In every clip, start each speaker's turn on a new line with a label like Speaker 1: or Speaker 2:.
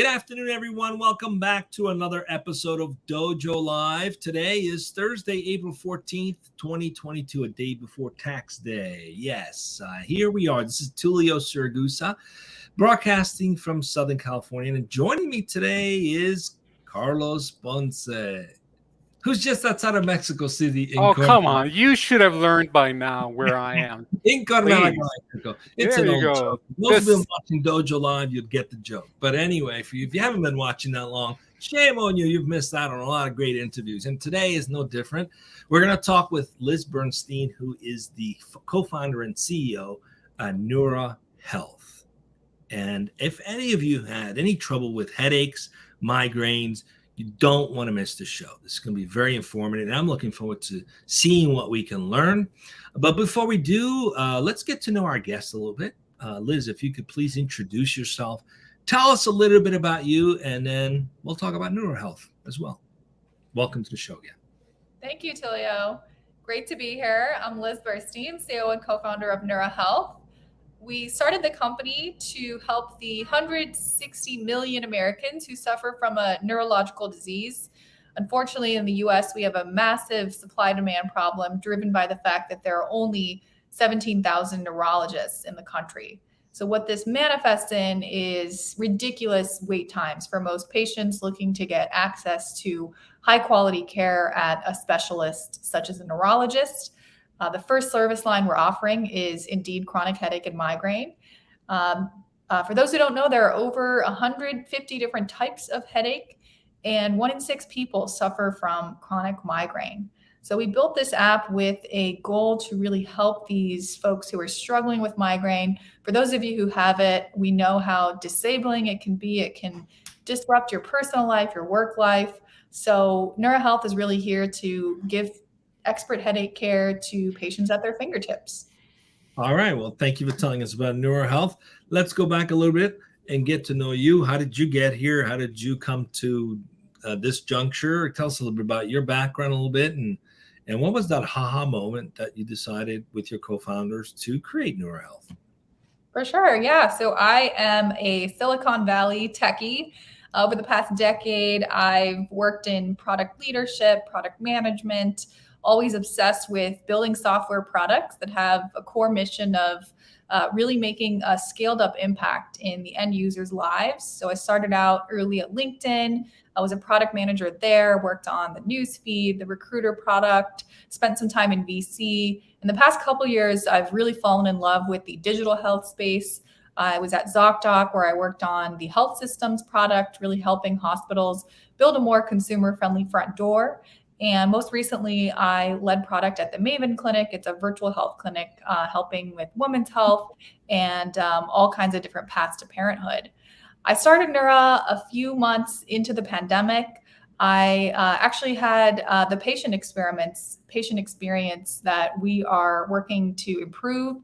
Speaker 1: Good afternoon, everyone. Welcome back to another episode of Dojo Live. Today is Thursday, April 14th, 2022, a day before tax day. Yes, here we are. This is Tulio Siragusa, broadcasting from Southern California. And joining me today is Carlos Ponce, who's just outside of Mexico City.
Speaker 2: Come on. You should have learned by now where I am.
Speaker 1: In Guatemala, Mexico. It's
Speaker 2: there
Speaker 1: an
Speaker 2: you
Speaker 1: old
Speaker 2: go.
Speaker 1: joke. Most of them watching Dojo Live, you'd get the joke. But anyway, if you haven't been watching that long, shame on you. You've missed out on a lot of great interviews. And today is no different. We're going to talk with Liz Burstein, who is the co-founder and CEO of Neura Health. And if any of you had any trouble with headaches, migraines, you don't want to miss the show. This is going to be very informative, and I'm looking forward to seeing what we can learn. But before we do, let's get to know our guests a little bit. Liz, if you could please introduce yourself, tell us a little bit about you, and then we'll talk about Neura Health as well. Welcome to the show again.
Speaker 3: Thank you, Tulio. Great to be here. I'm Liz Burstein, CEO and co-founder of Neura Health. We started the company to help the 160 million Americans who suffer from a neurological disease. Unfortunately, in the US, we have a massive supply-demand problem driven by the fact that there are only 17,000 neurologists in the country. So what this manifests in is ridiculous wait times for most patients looking to get access to high-quality care at a specialist such as a neurologist. The first service line we're offering is indeed chronic headache and migraine. For those who don't know, there are over 150 different types of headache, and 1 in 6 people suffer from chronic migraine. So we built this app with a goal to really help these folks who are struggling with migraine. For those of you who have it, we know how disabling it can be. It can disrupt your personal life, your work life. So Neura Health is really here to give expert headache care to patients at their fingertips.
Speaker 1: All right. Well, thank you for telling us about Neura Health. Let's go back a little bit and get to know you. How did you get here? How did you come to this juncture? Tell us a little bit about your background a little bit. And what was that aha moment that you decided with your co-founders to create Neura Health?
Speaker 3: For sure. Yeah. So I am a Silicon Valley techie. Over the past decade, I've worked in product leadership, product management, always obsessed with building software products that have a core mission of really making a scaled up impact in the end users' lives. So I started out early at LinkedIn. I was a product manager there, worked on the newsfeed, the recruiter product, spent some time in VC. In the past couple of years, I've really fallen in love with the digital health space. I was at ZocDoc, where I worked on the health systems product, really helping hospitals build a more consumer-friendly front door. And most recently, I led product at the Maven Clinic. It's a virtual health clinic helping with women's health and all kinds of different paths to parenthood. I started Neura a few months into the pandemic. I actually had the patient experience that we are working to improve.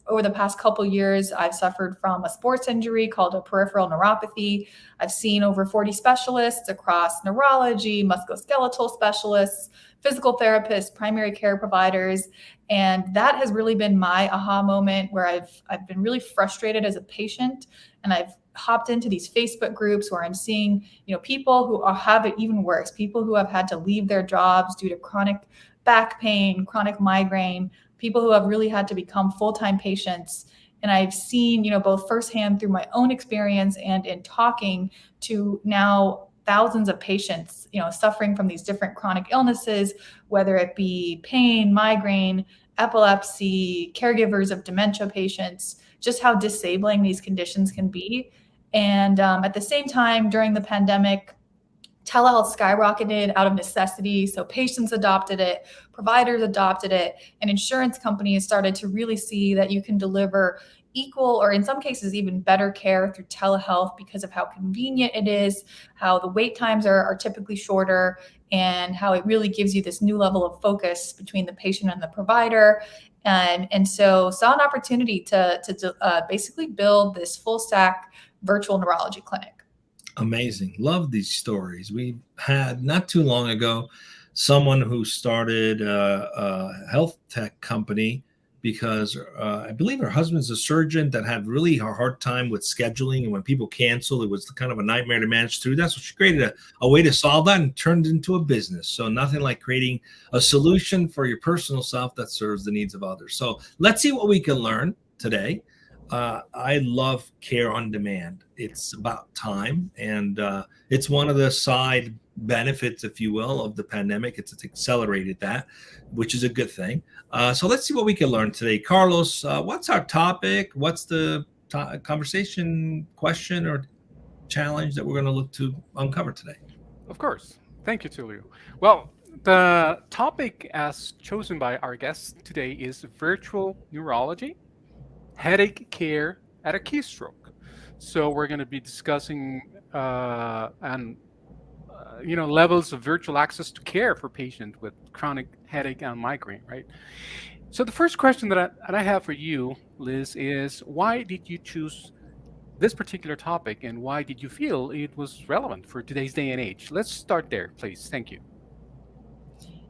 Speaker 3: Over the past couple of years, I've suffered from a sports injury called a peripheral neuropathy. I've seen over 40 specialists across neurology, musculoskeletal specialists, physical therapists, primary care providers. And that has really been my aha moment where I've been really frustrated as a patient. And I've hopped into these Facebook groups where I'm seeing, people who have it even worse, people who have had to leave their jobs due to chronic back pain, chronic migraine, people who have really had to become full-time patients. And I've seen, both firsthand through my own experience and in talking to now thousands of patients, suffering from these different chronic illnesses, whether it be pain, migraine, epilepsy, caregivers of dementia patients, just how disabling these conditions can be. And at the same time, during the pandemic, telehealth skyrocketed out of necessity. So patients adopted it, providers adopted it, and insurance companies started to really see that you can deliver equal, or in some cases even better care through telehealth because of how convenient it is, how the wait times are typically shorter, and how it really gives you this new level of focus between the patient and the provider. And so saw an opportunity to basically build this full stack virtual neurology clinic.
Speaker 1: Amazing. Love these stories. We had not too long ago someone who started a health tech company because I believe her husband's a surgeon that had really a hard time with scheduling. And when people cancel, it was kind of a nightmare to manage through that. So she created a way to solve that and turned it into a business. So nothing like creating a solution for your personal self that serves the needs of others. So let's see what we can learn today. I love care on demand. It's about time, and it's one of the side benefits, if you will, of the pandemic. It's accelerated that, which is a good thing. So let's see what we can learn today. Carlos, what's our topic? What's the conversation, question, or challenge that we're going to look to uncover today?
Speaker 2: Of course. Thank you, Tulio. Well, the topic as chosen by our guest today is virtual neurology, headache care at a keystroke. So we're going to be discussing levels of virtual access to care for patients with chronic headache and migraine, right? So the first question that I have for you, Liz, is why did you choose this particular topic, and why did you feel it was relevant for today's day and age? Let's start there, please. Thank you.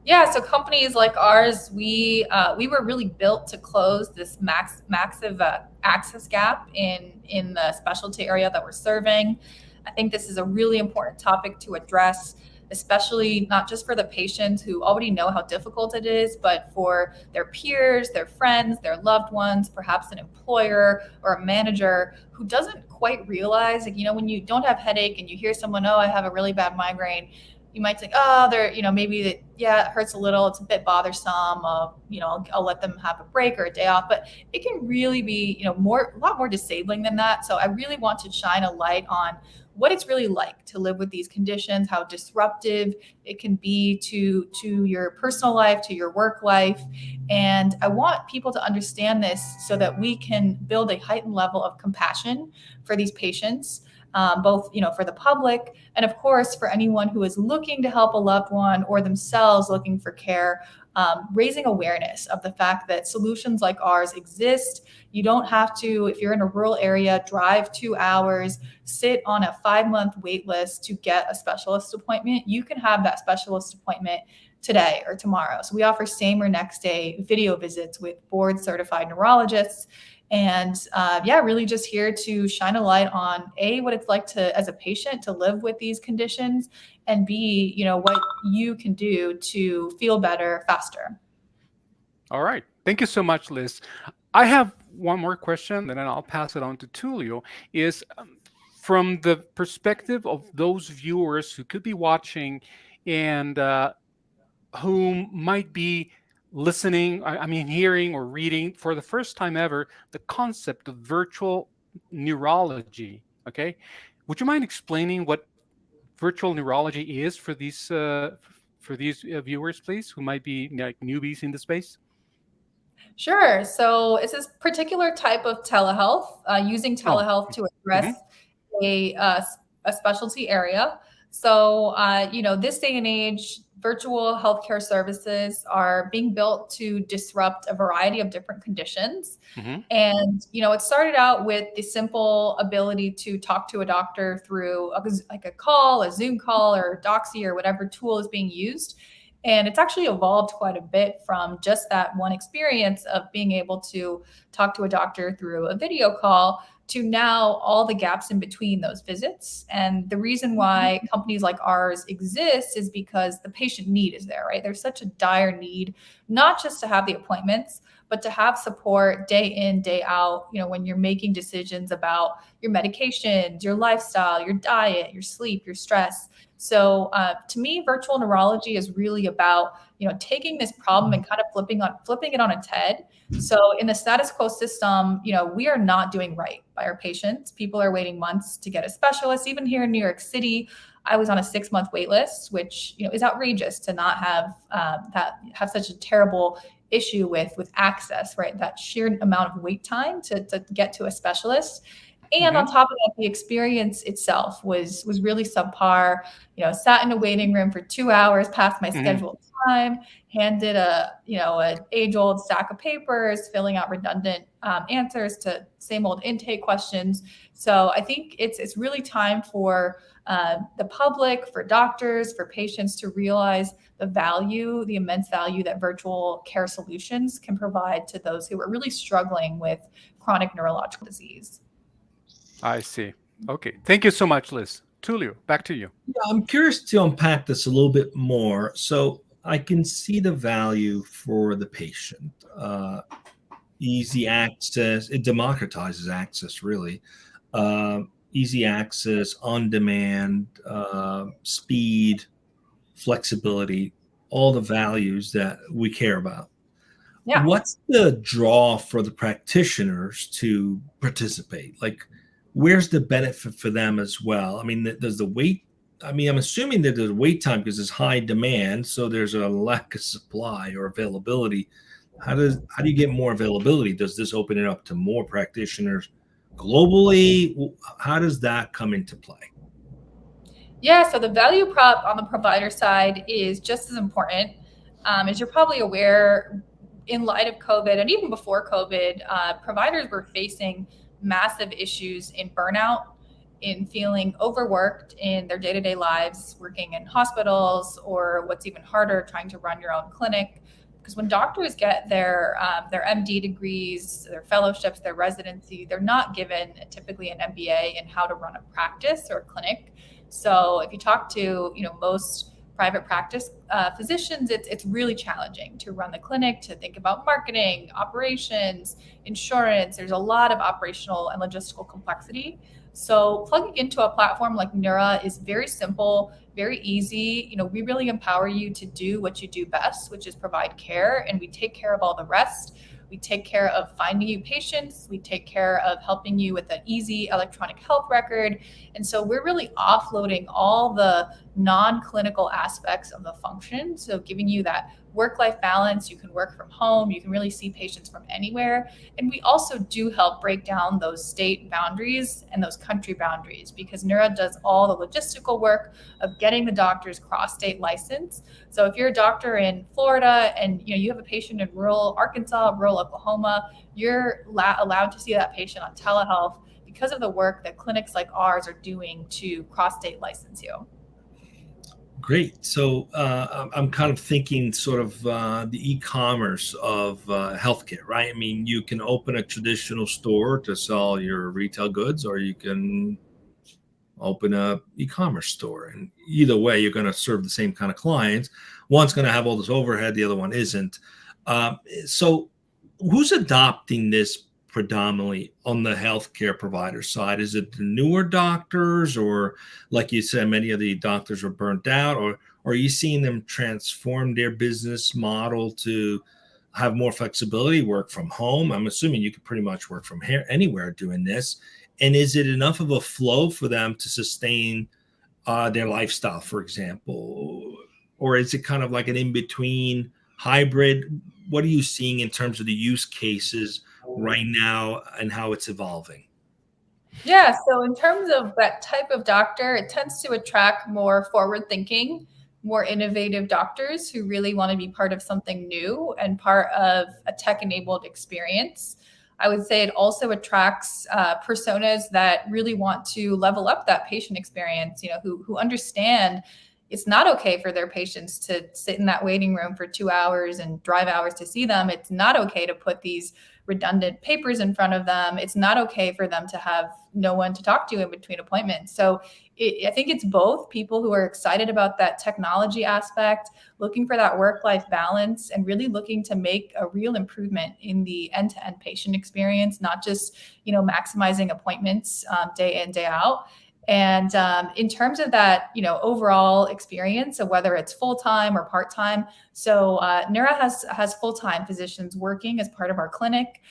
Speaker 3: Yeah, so companies like ours, we were really built to close this massive access gap in the specialty area that we're serving. I think this is a really important topic to address, especially not just for the patients who already know how difficult it is, but for their peers, their friends, their loved ones, perhaps an employer or a manager who doesn't quite realize, like, when you don't have headache and you hear someone, oh, I have a really bad migraine, you might think, oh, maybe it hurts a little. It's a bit bothersome. I'll let them have a break or a day off. But it can really be, a lot more disabling than that. So I really want to shine a light on what it's really like to live with these conditions, how disruptive it can be to your personal life, to your work life. And I want people to understand this so that we can build a heightened level of compassion for these patients. Both, for the public and of course for anyone who is looking to help a loved one or themselves looking for care, raising awareness of the fact that solutions like ours exist. You don't have to, if you're in a rural area, drive 2 hours, sit on a 5-month wait list to get a specialist appointment. You can have that specialist appointment today or tomorrow. So we offer same or next day video visits with board certified neurologists. And really just here to shine a light on A, what it's like as a patient to live with these conditions, and B, what you can do to feel better faster.
Speaker 2: All right. Thank you so much, Liz. I have one more question, and then I'll pass it on to Tulio, is from the perspective of those viewers who could be watching and who might be listening, hearing or reading for the first time ever, the concept of virtual neurology. Okay. Would you mind explaining what virtual neurology is for these viewers, please, who might be like newbies in the space?
Speaker 3: Sure. So it's this particular type of telehealth, using telehealth to address a specialty area. So, this day and age, virtual healthcare services are being built to disrupt a variety of different conditions. And, it started out with the simple ability to talk to a doctor through a call, a Zoom call, or Doxy, or whatever tool is being used. And it's actually evolved quite a bit from just that one experience of being able to talk to a doctor through a video call to now all the gaps in between those visits. And the reason why companies like ours exist is because the patient need is there, right? There's such a dire need, not just to have the appointments, but to have support day in, day out, when you're making decisions about your medications, your lifestyle, your diet, your sleep, your stress. So to me, virtual neurology is really about, taking this problem and kind of flipping it on its head. So in the status quo system, we are not doing right by our patients. People are waiting months to get a specialist. Even here in New York City, I was on a 6-month wait list, which, is outrageous to not have such a terrible issue with access, right? That sheer amount of wait time to get to a specialist. And on top of that, the experience itself was really subpar. Sat in a waiting room for 2 hours past my scheduled time, handed an age-old stack of papers, filling out redundant answers to same old intake questions. So I think it's really time for the public, for doctors, for patients to realize the immense value that virtual care solutions can provide to those who are really struggling with chronic neurological disease.
Speaker 2: I see. Okay. Thank you so much, Liz. Tulio, back to you.
Speaker 1: Yeah, I'm curious to unpack this a little bit more. So I can see the value for the patient. Easy access, it democratizes access, really. Easy access, on demand, speed, flexibility, all the values that we care about.
Speaker 3: Yeah.
Speaker 1: What's the draw for the practitioners to participate? Like, where's the benefit for them as well? I mean, does the wait? I mean, I'm assuming that there's wait time because there's high demand, so there's a lack of supply or availability. How do you get more availability? Does this open it up to more practitioners globally? How does that come into play?
Speaker 3: Yeah, so the value prop on the provider side is just as important. As you're probably aware, in light of COVID and even before COVID, providers were facing massive issues in burnout, in feeling overworked in their day-to-day lives, working in hospitals, or what's even harder, trying to run your own clinic. Because when doctors get their MD degrees, their fellowships, their residency, they're not given typically an MBA in how to run a practice or a clinic. So if you talk to most private practice physicians, it's really challenging to run the clinic, to think about marketing, operations, insurance. There's a lot of operational and logistical complexity. So plugging into a platform like Neura is very simple, very easy. We really empower you to do what you do best, which is provide care, and we take care of all the rest. We take care of finding you patients. We take care of helping you with an easy electronic health record. And so we're really offloading all the non-clinical aspects of the function. So giving you that work-life balance. You can work from home. You can really see patients from anywhere. And we also do help break down those state boundaries and those country boundaries, because Neura does all the logistical work of getting the doctor's cross-state license. So if you're a doctor in Florida and you have a patient in rural Arkansas, rural Oklahoma, you're allowed to see that patient on telehealth because of the work that clinics like ours are doing to cross-state license you.
Speaker 1: Great. So I'm kind of thinking sort of the e-commerce of healthcare, right? I mean, you can open a traditional store to sell your retail goods, or you can open a e-commerce store. And either way, you're going to serve the same kind of clients. One's going to have all this overhead, the other one isn't. So who's adopting this predominantly on the healthcare provider side? Is it the newer doctors, or like you said, many of the doctors are burnt out, or are you seeing them transform their business model to have more flexibility, work from home? I'm assuming you could pretty much work from here anywhere doing this. And is it enough of a flow for them to sustain their lifestyle, for example? Or is it kind of like an in-between hybrid? What are you seeing in terms of the use cases right now and how it's evolving?
Speaker 3: Yeah, so in terms of that type of doctor, it tends to attract more forward-thinking, more innovative doctors who really want to be part of something new and part of a tech-enabled experience. I would say it also attracts personas that really want to level up that patient experience, who understand it's not okay for their patients to sit in that waiting room for 2 hours and drive hours to see them. It's not okay to put these redundant papers in front of them. It's not okay for them to have no one to talk to in between appointments. So I think it's both people who are excited about that technology aspect, looking for that work-life balance, and really looking to make a real improvement in the end-to-end patient experience, not just, maximizing appointments day in, day out. And in terms of that, overall experience, so whether it's full-time or part-time, so Neura has full-time physicians working as part of our clinic.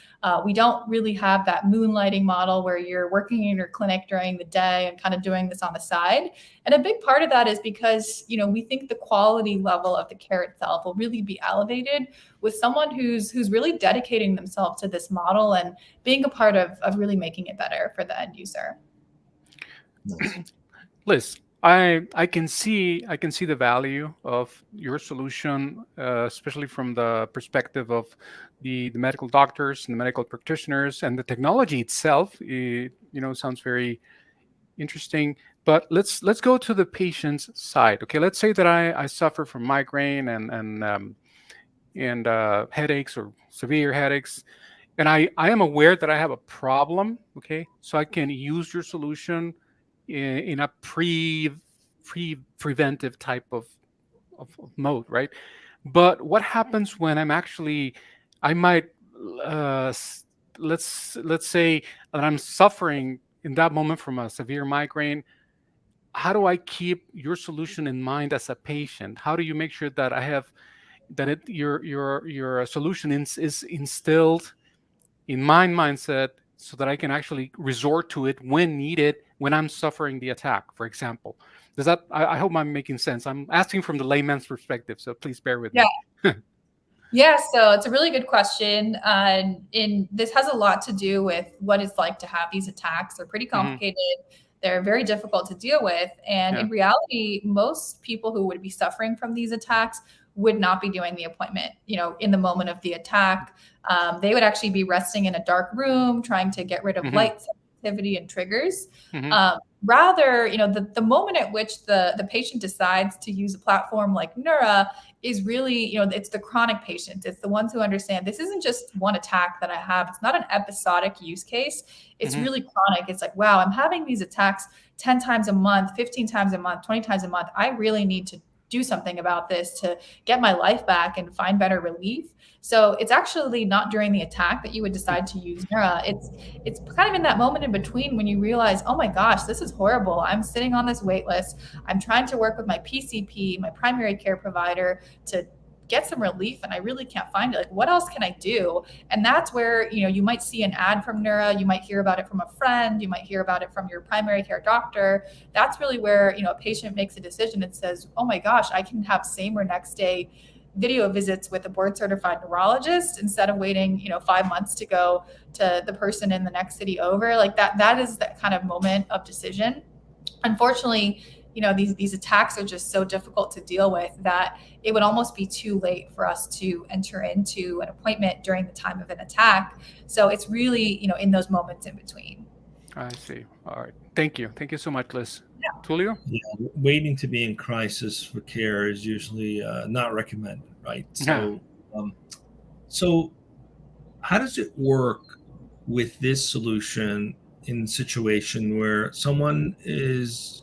Speaker 3: We don't really have that moonlighting model where you're working in your clinic during the day and kind of doing this on the side. And a big part of that is because, we think the quality level of the care itself will really be elevated with someone who's really dedicating themselves to this model and being a part of really making it better for the end user.
Speaker 2: Liz, I can see the value of your solution, especially from the perspective of the medical doctors and the medical practitioners, and the technology itself. Sounds very interesting. But let's go to the patient's side. Okay, let's say that I suffer from migraine and headaches, or severe headaches, and I am aware that I have a problem. Okay, so I can use your solution in a preventive type of mode, right? But what happens when I might, uh, s- let's say that I'm suffering in that moment from a severe migraine. How do I keep your solution in mind as a patient? How do you make sure that your solution is instilled in my mindset, so that I can actually resort to it when needed, when I'm suffering the attack, for example? Does that, I hope I'm making sense. I'm asking from the layman's perspective, so please bear with
Speaker 3: Yeah.
Speaker 2: me.
Speaker 3: Yeah, so it's a really good question. And this has a lot to do with what it's like to have these attacks. They're pretty
Speaker 2: Hmm.
Speaker 3: complicated. They're very difficult to deal with. And
Speaker 2: Yeah.
Speaker 3: in reality, most people who would be suffering from these attacks would not be doing the appointment, in the moment of the attack. They would actually be resting in a dark room, trying to get rid of
Speaker 2: Hmm.
Speaker 3: light sensitivity and triggers.
Speaker 2: Hmm.
Speaker 3: Rather, the moment at which the patient decides to use a platform like Neura is really, it's the chronic patients. It's the ones who understand this isn't just one attack that I have. It's not an episodic use case. It's
Speaker 2: Hmm.
Speaker 3: really chronic. It's like, wow, I'm having these attacks 10 times a month, 15 times a month, 20 times a month. I really need to do something about this to get my life back and find better relief. So it's actually not during the attack that you would decide to use Neura. It's kind of in that moment in between when you realize, oh my gosh, this is horrible. I'm sitting on this wait list. I'm trying to work with my PCP, my primary care provider, to get some relief, and I really can't find it. Like, what else can I do? And that's where, you might see an ad from Neura, you might hear about it from a friend, you might hear about it from your primary care doctor. That's really where, a patient makes a decision and says, oh my gosh, I can have same or next day video visits with a board certified neurologist instead of waiting 5 months to go to the person in the next city over. Like that is that kind of moment of decision. Unfortunately, these attacks are just so difficult to deal with that it would almost be too late for us to enter into an appointment during the time of an attack. So it's really, in those moments in between.
Speaker 2: I see. All right. Thank you so much, Liz. Tulio?
Speaker 1: Yeah, waiting to be in crisis for care is usually not recommended, right?
Speaker 2: Yeah.
Speaker 1: So how does it work with this solution in a situation where someone has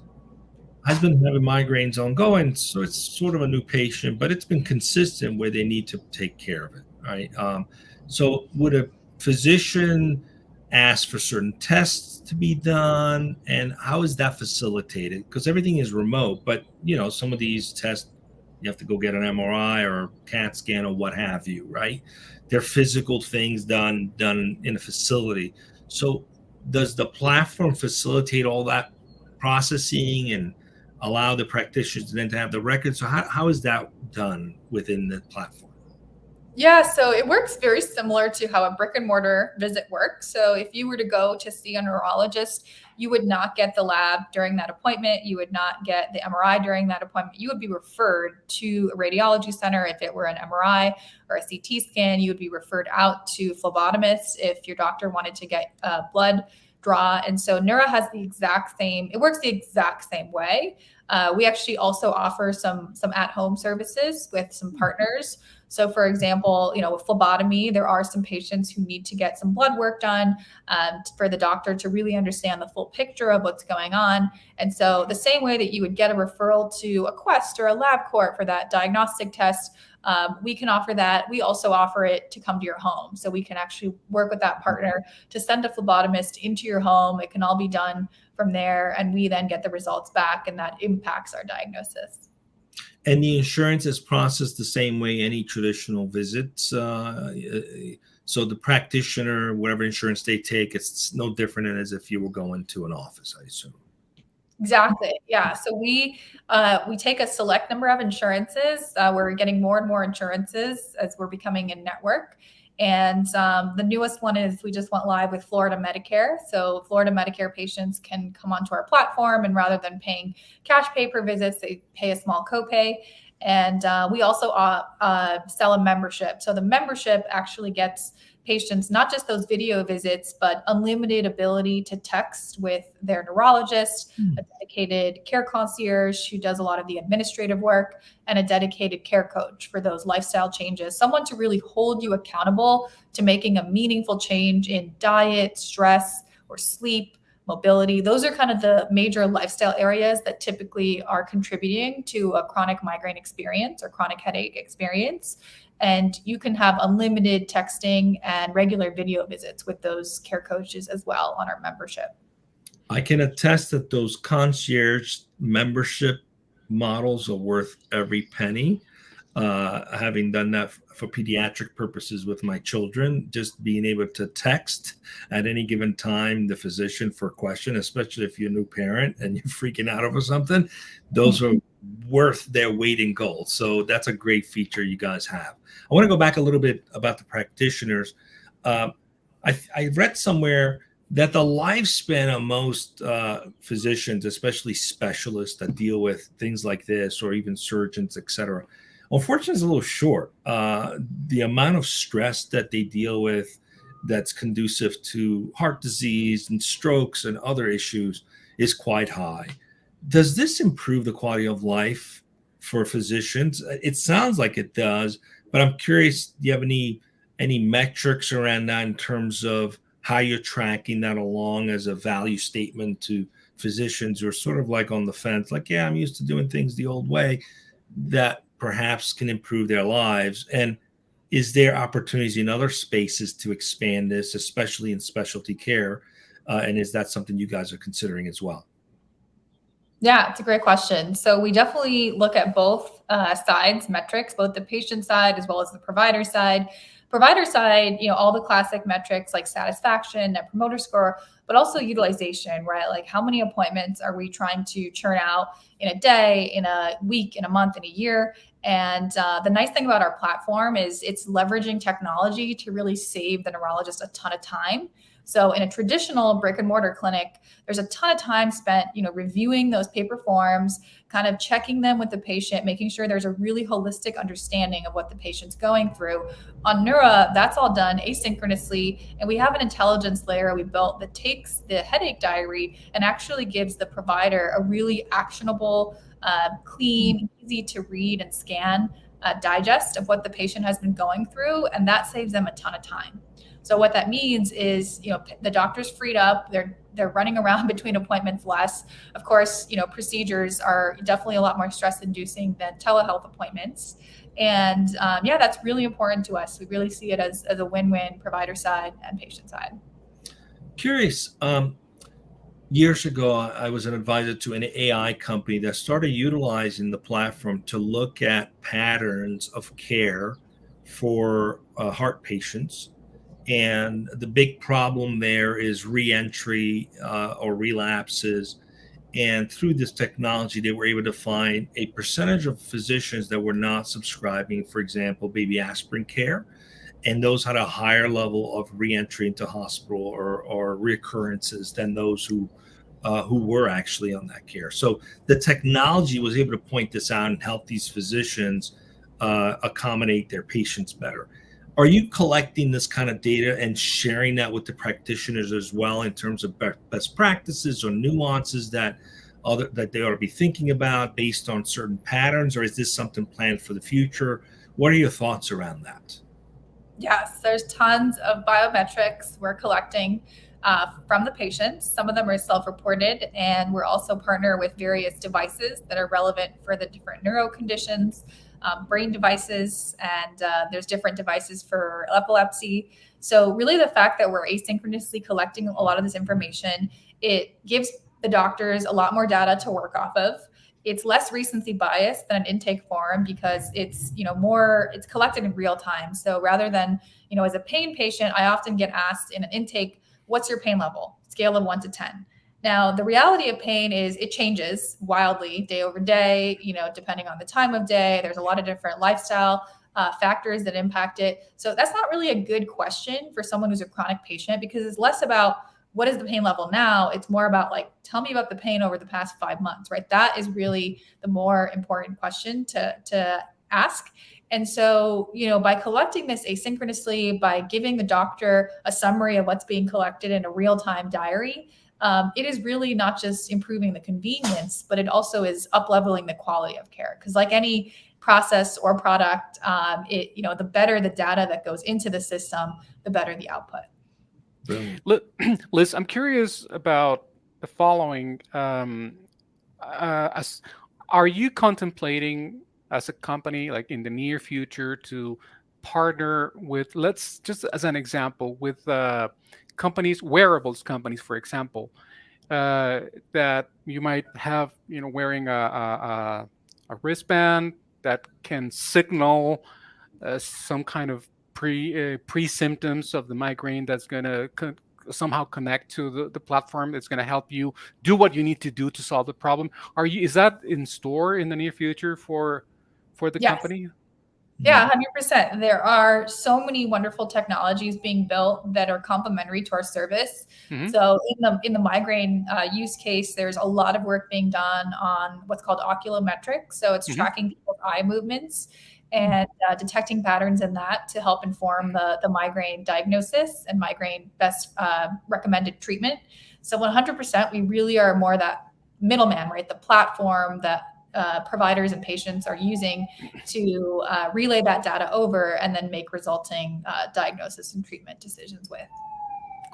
Speaker 1: been having migraines ongoing, so it's sort of a new patient, but it's been consistent where they need to take care of it, right? So would a physician ask for certain tests to be done, and how is that facilitated? Because everything is remote, but some of these tests you have to go get an MRI or CAT scan or what have you, right? They're physical things done in a facility. So does the platform facilitate all that processing and allow the practitioners then to have the record? So how is that done within the platform?
Speaker 3: Yeah, so it works very similar to how a brick and mortar visit works. So if you were to go to see a neurologist, you would not get the lab during that appointment. You would not get the MRI during that appointment. You would be referred to a radiology center if it were an MRI or a CT scan. You would be referred out to phlebotomists if your doctor wanted to get blood draw. And so Neura has it works the exact same way. We actually also offer some at-home services with some partners. So for example, with phlebotomy, there are some patients who need to get some blood work done for the doctor to really understand the full picture of what's going on. And so the same way that you would get a referral to a Quest or a LabCorp for that diagnostic test, we can offer that. We also offer it to come to your home. So we can actually work with that partner to send a phlebotomist into your home. It can all be done from there. And we then get the results back, and that impacts our diagnosis.
Speaker 1: And the insurance is processed the same way any traditional visits. So the practitioner, whatever insurance they take, it's no different than as if you were going to an office, I assume.
Speaker 3: Exactly. Yeah. So we take a select number of insurances. We're getting more and more insurances as we're becoming a network. And the newest one is we just went live with Florida Medicare. So Florida Medicare patients can come onto our platform, and rather than paying cash pay per visits, they pay a small copay. And we also sell a membership. So the membership actually gets patients not just those video visits, but unlimited ability to text with their neurologist, a dedicated care concierge who does a lot of the administrative work, and a dedicated care coach for those lifestyle changes, someone to really hold you accountable to making a meaningful change in diet, stress, or sleep, mobility. Those are kind of the major lifestyle areas that typically are contributing to a chronic migraine experience or chronic headache experience. And you can have unlimited texting and regular video visits with those care coaches as well on our membership.
Speaker 1: I can attest that those concierge membership models are worth every penny. Having done that for pediatric purposes with my children, just being able to text at any given time the physician for a question, especially if you're a new parent and you're freaking out over something, those are worth their weight in gold. So that's a great feature you guys have. I want to go back a little bit about the practitioners. I read somewhere that the lifespan of most physicians, especially specialists that deal with things like this, or even surgeons, et cetera, unfortunately, is a little short. The amount of stress that they deal with that's conducive to heart disease and strokes and other issues is quite high. Does this improve the quality of life for physicians? It sounds like it does, but I'm curious, do you have any metrics around that in terms of how you're tracking that along as a value statement to physicians who are sort of like on the fence, like, yeah, I'm used to doing things the old way, that perhaps can improve their lives? And is there opportunities in other spaces to expand this, especially in specialty care? And is that something you guys are considering as well?
Speaker 3: Yeah, it's a great question. So we definitely look at both sides, metrics, both the patient side as well as the provider side. Provider side, all the classic metrics like satisfaction, net promoter score, but also utilization, right? Like how many appointments are we trying to churn out in a day, in a week, in a month, in a year? And the nice thing about our platform is it's leveraging technology to really save the neurologist a ton of time. So in a traditional brick and mortar clinic, there's a ton of time spent, reviewing those paper forms, kind of checking them with the patient, making sure there's a really holistic understanding of what the patient's going through. On Neura, that's all done asynchronously. And we have an intelligence layer we built that takes the headache diary and actually gives the provider a really actionable, clean, easy to read and scan digest of what the patient has been going through. And that saves them a ton of time. So what that means is, the doctor's freed up. They're running around between appointments less. Of course, procedures are definitely a lot more stress-inducing than telehealth appointments. And that's really important to us. We really see it as a win-win, provider side and patient side.
Speaker 1: Curious. Years ago, I was an advisor to an AI company that started utilizing the platform to look at patterns of care for heart patients. And the big problem there is reentry or relapses. And through this technology, they were able to find a percentage of physicians that were not subscribing, for example, baby aspirin care. And those had a higher level of reentry into hospital or reoccurrences than those who were actually on that care. So the technology was able to point this out and help these physicians accommodate their patients better. Are you collecting this kind of data and sharing that with the practitioners as well in terms of best practices or nuances that they ought to be thinking about based on certain patterns, or is this something planned for the future? What are your thoughts around that?
Speaker 3: Yes, there's tons of biometrics we're collecting from the patients. Some of them are self-reported, and we're also partner with various devices that are relevant for the different neuro conditions. Brain devices, and there's different devices for epilepsy. So really the fact that we're asynchronously collecting a lot of this information, it gives the doctors a lot more data to work off of. It's less recency bias than an intake form because it's, it's collected in real time. So rather than, as a pain patient, I often get asked in an intake, what's your pain level? Scale of 1 to 10. Now, the reality of pain is it changes wildly day over day, depending on the time of day. There's a lot of different lifestyle factors that impact it. So that's not really a good question for someone who's a chronic patient, because it's less about what is the pain level now. It's more about like, tell me about the pain over the past 5 months, right? That is really the more important question to ask. And so, by collecting this asynchronously, by giving the doctor a summary of what's being collected in a real-time diary, it is really not just improving the convenience, but it also is up-leveling the quality of care. Because like any process or product, the better the data that goes into the system, the better the output.
Speaker 1: Brilliant.
Speaker 2: Liz, I'm curious about the following. Are you contemplating as a company, like in the near future, to partner with, let's just as an example, with companies, wearables companies, for example, that you might have, wearing a wristband that can signal some kind of pre symptoms of the migraine that's going to somehow connect to the platform that's going to help you do what you need to do to solve the problem. Is that in store in the near future for the
Speaker 3: Yes.
Speaker 2: company?
Speaker 3: Yeah, 100%. There are so many wonderful technologies being built that are complementary to our service.
Speaker 2: Mhm.
Speaker 3: So in the migraine use case, there's a lot of work being done on what's called oculometrics. So it's
Speaker 2: Mhm.
Speaker 3: tracking people's eye movements and detecting patterns in that to help inform the migraine diagnosis and migraine best recommended treatment. So 100%, we really are more that middleman, right? The platform that providers and patients are using to relay that data over and then make resulting diagnosis and treatment decisions with.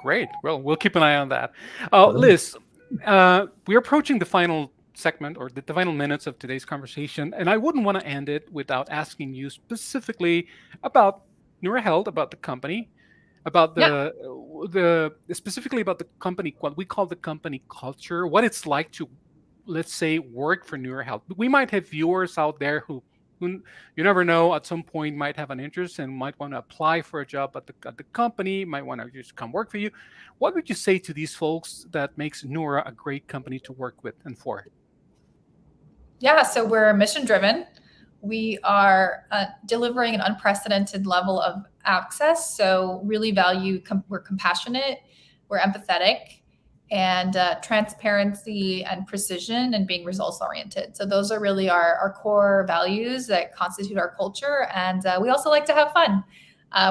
Speaker 2: Great. Well, we'll keep an eye on that. Liz, we're approaching the final segment, or the final minutes of today's conversation, and I wouldn't want to end it without asking you specifically about Neura Health, about the company, about specifically about the company, what we call the company culture, what it's like to, let's say, work for Neura Health. We might have viewers out there who you never know, at some point might have an interest and might want to apply for a job at the company, might want to just come work for you. What would you say to these folks that makes Neura a great company to work with and for?
Speaker 3: Yeah, so we're mission driven. We are delivering an unprecedented level of access. So really we're compassionate, we're empathetic, and transparency and precision, and being results oriented. So those are really our core values that constitute our culture. And we also like to have fun.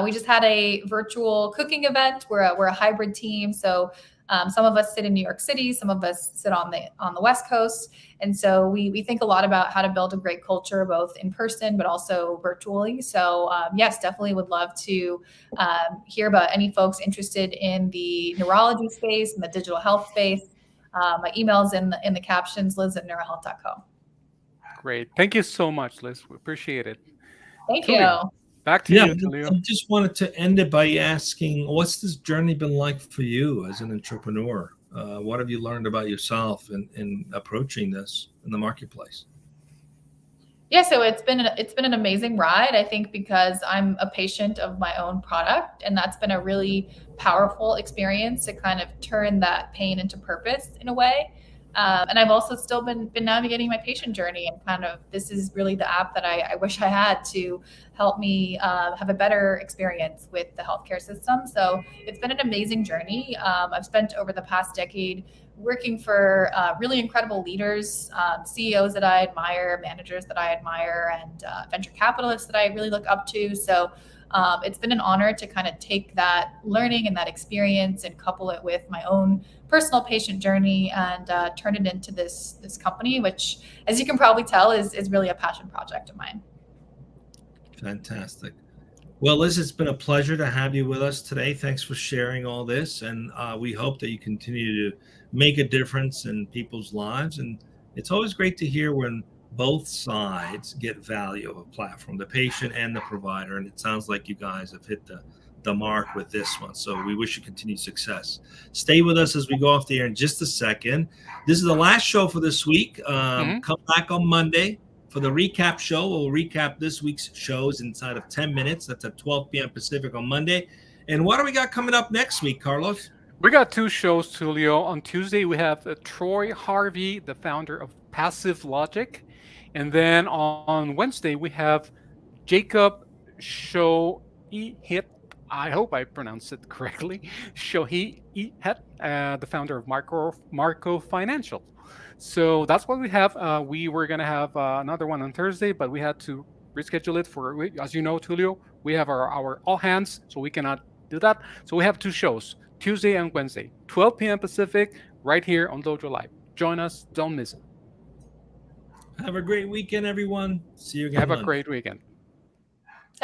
Speaker 3: We just had a virtual cooking event. We're a hybrid team. So some of us sit in New York City, some of us sit on the West Coast. And so we think a lot about how to build a great culture, both in person, but also virtually. So yes, definitely would love to hear about any folks interested in the neurology space and the digital health space. My email's in the captions, liz@neurahealth.co.
Speaker 2: Great. Thank you so much, Liz. We appreciate it.
Speaker 3: Thank
Speaker 2: Tulio,
Speaker 3: you.
Speaker 2: back to you, Tulio.
Speaker 1: I just wanted to end it by asking, what's this journey been like for you as an entrepreneur? What have you learned about yourself in approaching this in the marketplace?
Speaker 3: Yeah, so it's been an amazing ride, I think, because I'm a patient of my own product, and that's been a really powerful experience to kind of turn that pain into purpose in a way. And I've also still been navigating my patient journey, and kind of this is really the app that I wish I had to help me have a better experience with the healthcare system. So it's been an amazing journey. I've spent over the past decade working for really incredible leaders, CEOs that I admire, managers that I admire, and venture capitalists that I really look up to. So it's been an honor to kind of take that learning and that experience and couple it with my own personal patient journey and turn it into this company, which, as you can probably tell, is really a passion project of mine.
Speaker 1: Fantastic. Well, Liz, it's been a pleasure to have you with us today. Thanks for sharing all this. And we hope that you continue to make a difference in people's lives. And it's always great to hear when both sides get value of a platform, the patient and the provider. And it sounds like you guys have hit the mark with this one. So we wish you continued success. Stay with us as we go off the air in just a second. This is the last show for this week. Come back on Monday for the recap show. We'll recap this week's shows inside of 10 minutes. That's at 12 p.m. Pacific on Monday. And what do we got coming up next week, Carlos?
Speaker 2: We got two shows, Tulio. On Tuesday, we have Troy Harvey, the founder of Passive Logic. And then on Wednesday, we have Jacob Shohei, I hope I pronounced it correctly, Shohei, the founder of Marco Financial. So that's what we have. We were going to have another one on Thursday, but we had to reschedule it as you know, Tulio, we have our all hands, so we cannot do that. So we have 2 shows, Tuesday and Wednesday, 12 p.m. Pacific, right here on Dojo Live. Join us. Don't miss it.
Speaker 1: Have a great weekend, everyone. See you again.
Speaker 2: Have a great weekend.